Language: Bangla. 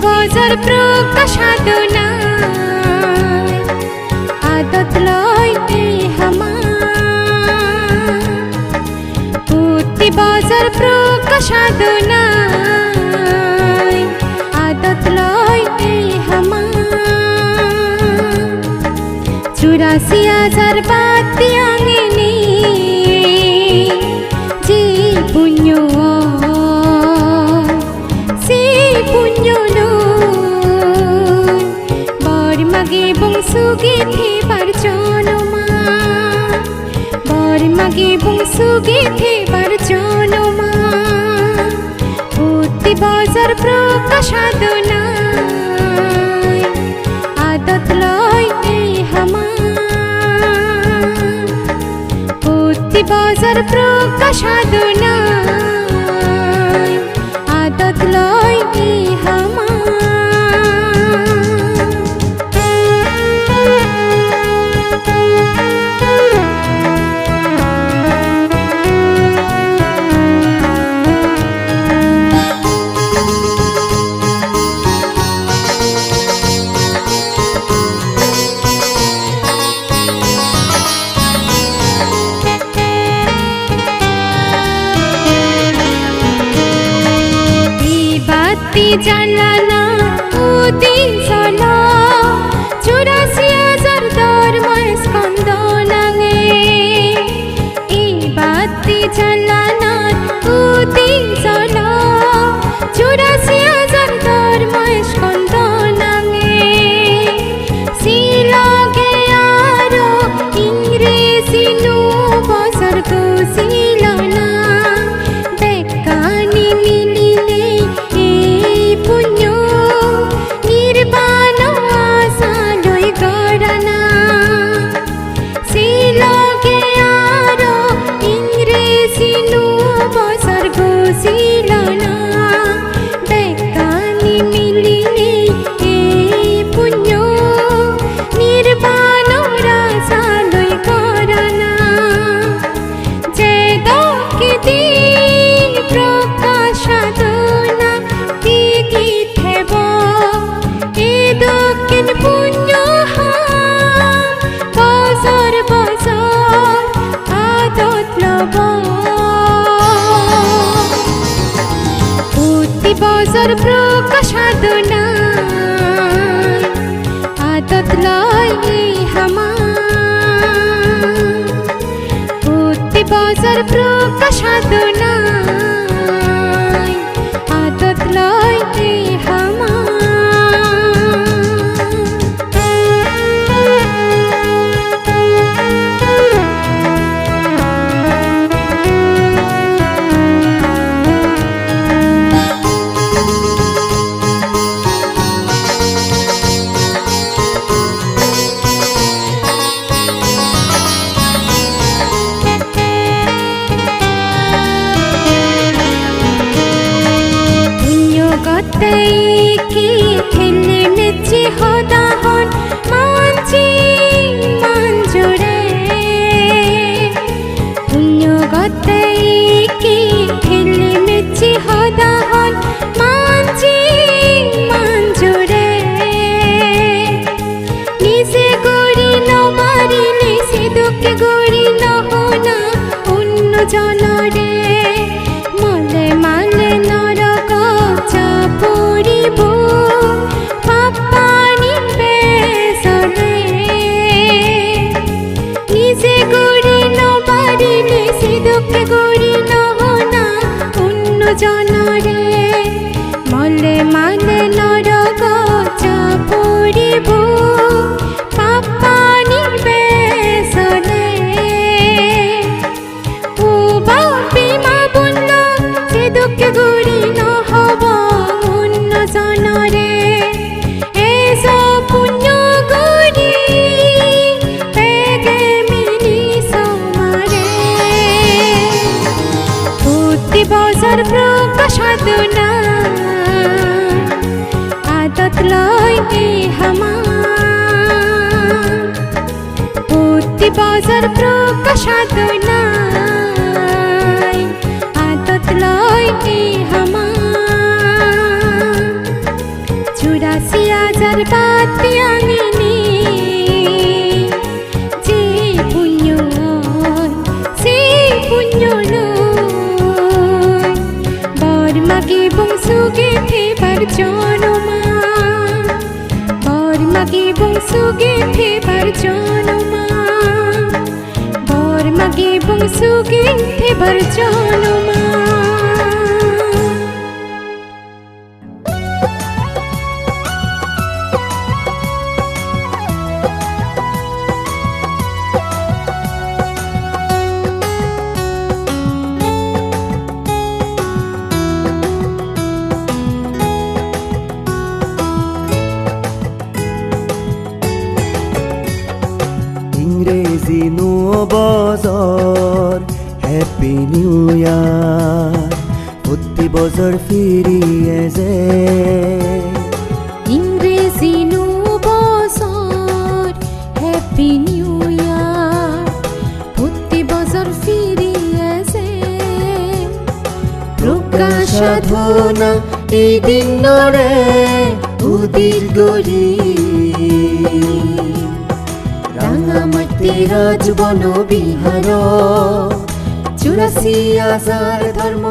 বাজার প্রকাশাদনা আদত লইতে হামা পুতি বাজার প্রকাশাদনা আদত লইতে হামা 84,000 বাতি আঙিনি যে পুণ্য bungsu barjono bor mage bungsu barjono puti bazar prakashadona adat loite hama puti bazar prakashadona adat loite hama jalana udin sala 84,000 dormas kondonange ibati jalana udin sala 84,000 dormas kondonange silage aro ingresi nu bosar ko silana bekani milile bazar prakashadona adat loite hama puti bazar prakashadona adat loite hama লয় এই হামা প্রতি বছর প্রকাশাত নাই আদত লয় এই হামা 84,000 বাতি আঙিনি যে পুণ্য সে পুণ্য লয় বর্মাকে বংশুকে ফেবার জনমা বর্মাকে বংশুকে ফেবার জনমা বর্মাকে বংশুকে ফেবার জনমা ইংরেজি নববছর হ্যাপি নিউ ইয়ার প্রতি বছর ফিরিয়ে যে ইংরেজি নববছর হ্যাপি নিউ ইয়ার প্রতি বছর ফিরিয়েছে প্রকাশ সাধনা এই দিনরে উদির গরি রাঙামাটি রাজবন বিহার 84,000 ধর্ম